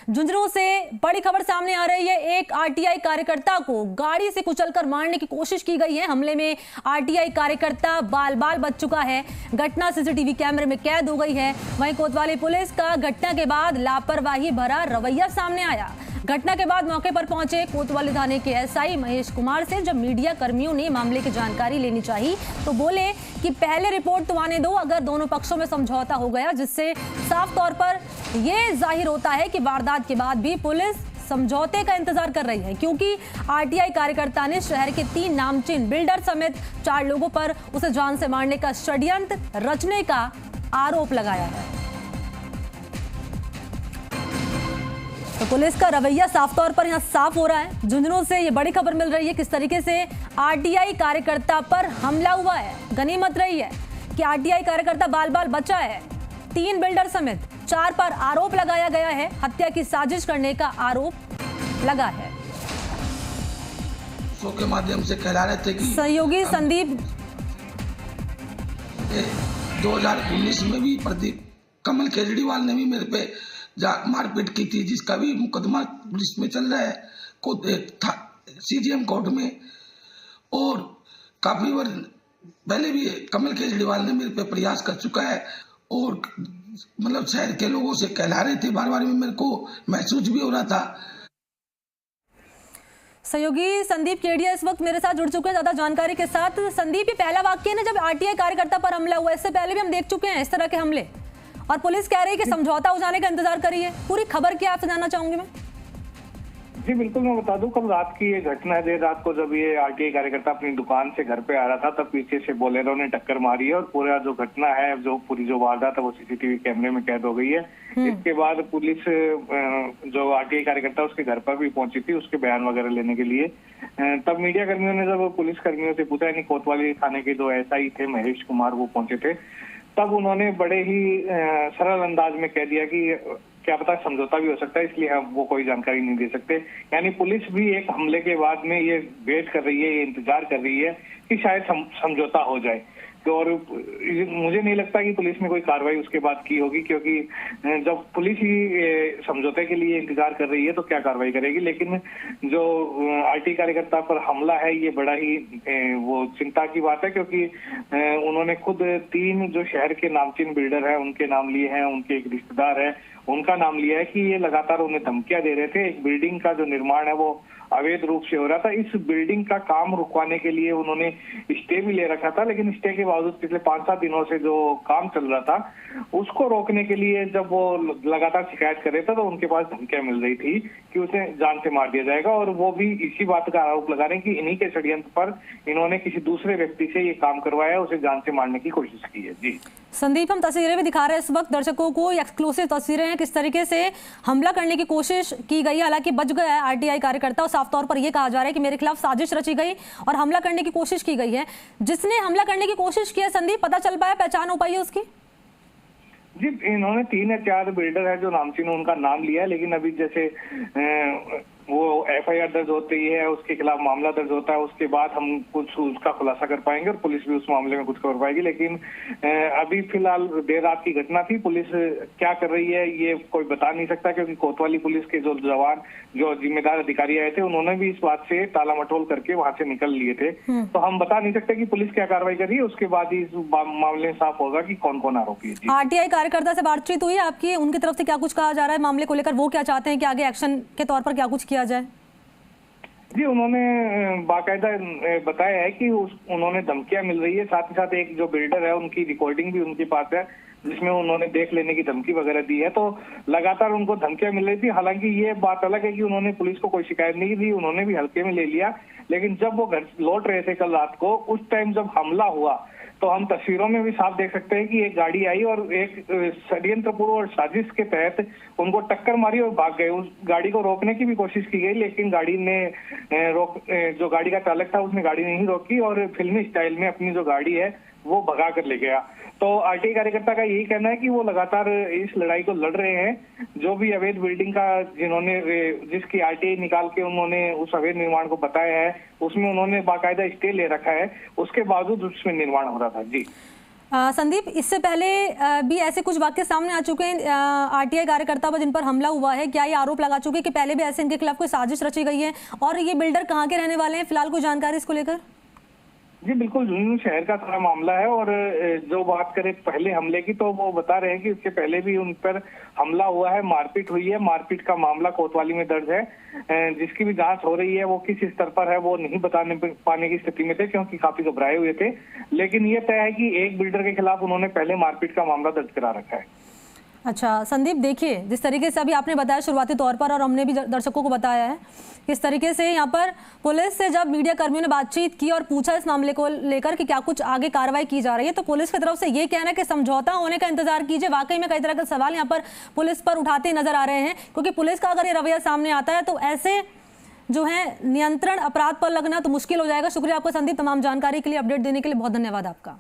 झुंझुनू से बड़ी खबर सामने आ रही है। एक आरटीआई कार्यकर्ता को गाड़ी से कुचलकर मारने की कोशिश की गई है। हमले में आरटीआई कार्यकर्ता बाल बाल बच चुका है। घटना सीसीटीवी कैमरे में कैद हो गई है। वहीं कोतवाली पुलिस का घटना के बाद लापरवाही भरा रवैया सामने आया। घटना के बाद मौके पर पहुंचे कोतवाली थाने के एसआई महेश कुमार से जब मीडिया कर्मियों ने मामले की जानकारी लेनी चाहिए तो बोले कि पहले रिपोर्ट तो आने दो। अगर दोनों पक्षों में समझौता हो गया जिससे साफ तौर पर यह जाहिर होता है कि वारदात के बाद भी पुलिस समझौते का इंतजार कर रही है, क्योंकि आरटीआई कार्यकर्ता ने शहर के 3 नामचीन बिल्डर समेत 4 लोगों पर उसे जान से मारने का षड्यंत्र रचने का आरोप लगाया है। तो पुलिस का रवैया साफ तौर पर यहां साफ हो रहा है। झुंझुनू से ये बड़ी खबर मिल रही है किस तरीके से आरटीआई कार्यकर्ता पर हमला हुआ है। गनीमत रही है कि आरटीआई कार्यकर्ता बाल बाल बचा है। 3 बिल्डर समेत 4 पर आरोप लगाया गया है। हत्या की साजिश करने का आरोप लगा है। शो के माध्यम से कहला रहे थे कि सहयोगी संदीप 2019 में भी प्रदीप कमल केजरीवाल ने भी मेरे पे मारपीट की थी, जिसका भी मुकदमा पुलिस में चल रहा है सीजीएम कोर्ट में। और काफी बार पहले भी कमल केजरीवाल ने मेरे पे प्रयास कर चुका है और मतलब शहर के लोगों से कहला रहे थे बार बार, में मेरे को महसूस भी हो रहा था। सहयोगी संदीप केडिया इस वक्त मेरे साथ जुड़ चुके हैं ज्यादा जानकारी के साथ। संदीप, ये पहला वाक्य है ना जब आरटीआई कार्यकर्ता पर हमला हुआ। इससे पहले भी हम देख चुके हैं इस तरह के हमले और पुलिस कह रही है कि समझौता हो जाने का इंतजार करिए। पूरी खबर क्या आपसे जानना चाहूंगी मैं। जी बिल्कुल, मैं बता दूं, कल रात की ये घटना है। देर रात को जब ये आरटीआई कार्यकर्ता अपनी दुकान से घर पे आ रहा था तब पीछे से बोलेरो ने टक्कर मारी है और पूरा जो घटना है, जो पूरी जो वारदात है वो सीसीटीवी कैमरे में कैद हो गई है। इसके बाद पुलिस जो आरटीआई कार्यकर्ता उसके घर पर भी पहुंची थी उसके बयान वगैरह लेने के लिए। तब मीडिया कर्मियों ने जब पुलिस कर्मियों से पूछा, यानी कोतवाली थाने के जो एसआई थे महेश कुमार वो पहुंचे थे, तब उन्होंने बड़े ही सरल अंदाज में कह दिया कि क्या पता समझौता भी हो सकता है, इसलिए हम वो कोई जानकारी नहीं दे सकते। यानी पुलिस भी एक हमले के बाद में ये वेट कर रही है, ये इंतजार कर रही है कि शायद समझौता हो जाए। और मुझे नहीं लगता कि पुलिस ने कोई कार्रवाई उसके बाद की होगी, क्योंकि जब पुलिस ही समझौते के लिए इंतजार कर रही है तो क्या कार्रवाई करेगी। लेकिन जो आरटीआई कार्यकर्ता पर हमला है ये बड़ा ही वो चिंता की बात है, क्योंकि उन्होंने खुद 3 जो शहर के नामचीन बिल्डर हैं उनके नाम लिए हैं, उनके एक रिश्तेदार है उनका नाम लिया है कि ये लगातार उन्हें धमकियां दे रहे थे। एक बिल्डिंग का जो निर्माण है वो अवैध रूप से हो रहा था। इस बिल्डिंग का काम रुकवाने के लिए उन्होंने स्टे भी ले रखा था, लेकिन स्टे के बावजूद पिछले 5-7 दिनों से जो काम चल रहा था उसको रोकने के लिए जब वो लगातार शिकायत कर रहे थे तो उनके पास धमकियां मिल रही थी कि उसे जान से मार दिया जाएगा। और वो भी इसी बात का आरोप लगा रहे हैं कि इन्हीं के षड्यंत्र पर इन्होंने किसी दूसरे व्यक्ति से ये काम करवाया, उसे जान से मारने की कोशिश की है। जी संदीप, हम तस्वीरें भी दिखा रहे हैं इस वक्त दर्शकों को, एक्सक्लूसिव तस्वीरें हैं किस तरीके से हमला करने की कोशिश की गई। हालांकि बच गया है आरटीआई कार्यकर्ता और साफ तौर पर यह कहा जा रहा है कि मेरे खिलाफ साजिश रची गई और हमला करने की कोशिश की गई है। जिसने हमला करने की कोशिश की है संदीप, पता चल पाया, पहचान हो पाई है उसकी? जी, इन्होंने 3 या 4 बिल्डर है जो नामचीन उनका नाम लिया है, लेकिन अभी जैसे वो एफआईआर दर्ज होती है, उसके खिलाफ मामला दर्ज होता है, उसके बाद हम कुछ उसका खुलासा कर पाएंगे और पुलिस भी उस मामले में कुछ कर पाएगी। लेकिन अभी फिलहाल देर रात की घटना थी, पुलिस क्या कर रही है ये कोई बता नहीं सकता, क्योंकि कोतवाली पुलिस के जो जवान जो जिम्मेदार अधिकारी आए थे उन्होंने भी इस बात से टाला मटोल करके वहां से निकल लिए थे। तो हम बता नहीं सकते कि पुलिस क्या कार्रवाई कर रही है, उसके बाद ही इस मामले में साफ होगा कि कौन कौन आरोपी है। आरटीआई कार्यकर्ता से बातचीत हुई आपकी, उनकी तरफ से क्या कुछ कहा जा रहा है मामले को लेकर? वो क्या चाहते हैं कि आगे एक्शन के तौर पर क्या कुछ किया जाए? जी, उन्होंने बाकायदा बताया है कि उन्होंने धमकियां मिल रही है, साथ ही साथ एक जो बिल्डर है उनकी रिकॉर्डिंग भी उनके पास है जिसमें उन्होंने देख लेने की धमकी वगैरह दी है। तो लगातार उनको धमकियां मिल रही थी। हालांकि ये बात अलग है कि उन्होंने पुलिस को कोई शिकायत नहीं दी, उन्होंने भी हल्के में ले लिया। लेकिन जब वो घर लौट रहे थे कल रात को, उस टाइम जब हमला हुआ तो हम तस्वीरों में भी साफ देख सकते हैं कि एक गाड़ी आई और एक षड्यंत्रपूर्ण और साजिश के तहत उनको टक्कर मारी और भाग गए। उस गाड़ी को रोकने की भी कोशिश की गई, लेकिन गाड़ी ने जो गाड़ी का चालक था उसने गाड़ी नहीं रोकी और फिल्मी स्टाइल में अपनी जो गाड़ी है वो भगा कर ले गया। तो आरटीआई कार्यकर्ता का यही कहना है कि वो लगातार इस लड़ाई को लड़ रहे हैं। जो भी अवैध बिल्डिंग का जिसकी आरटीआई निकाल के उन्होंने उस अवैध निर्माण को बताया है, उसमें उन्होंने बाकायदा स्टे ले रखा है, उसके बावजूद उसमें निर्माण हो रहा था। जी संदीप, इससे पहले भी ऐसे कुछ वाक्य सामने आ चुके हैं आरटीआई कार्यकर्ता पर जिन पर हमला हुआ है। क्या ये आरोप लगा चुके हैं कि पहले भी ऐसे इनके खिलाफ कोई साजिश रची गई है? और ये बिल्डर कहाँ के रहने वाले हैं? फिलहाल कोई जानकारी इसको लेकर? जी बिल्कुल, झुंझुनू शहर का सारा मामला है। और जो बात करें पहले हमले की, तो वो बता रहे हैं कि इससे पहले भी उन पर हमला हुआ है, मारपीट हुई है। मारपीट का मामला कोतवाली में दर्ज है, जिसकी भी जांच हो रही है। वो किस स्तर पर है वो नहीं पाने की स्थिति में थे, क्योंकि काफी घबराए हुए थे। लेकिन ये तय है कि एक बिल्डर के खिलाफ उन्होंने पहले मारपीट का मामला दर्ज करा रखा है। अच्छा संदीप, देखिए जिस तरीके से अभी आपने बताया शुरुआती तौर पर, और हमने भी दर्शकों को बताया है किस तरीके से यहाँ पर पुलिस से जब मीडिया कर्मियों ने बातचीत की और पूछा इस मामले को लेकर कि क्या कुछ आगे कार्रवाई की जा रही है, तो पुलिस की तरफ से ये कहना है कि समझौता होने का इंतजार कीजिए। वाकई में कई तरह के सवाल यहाँ पर पुलिस पर उठाते नजर आ रहे हैं, क्योंकि पुलिस का अगर ये रवैया सामने आता है तो ऐसे जो है नियंत्रण अपराध पर लगना तो मुश्किल हो जाएगा। शुक्रिया आपका संदीप, तमाम जानकारी के लिए, अपडेट देने के लिए बहुत धन्यवाद आपका।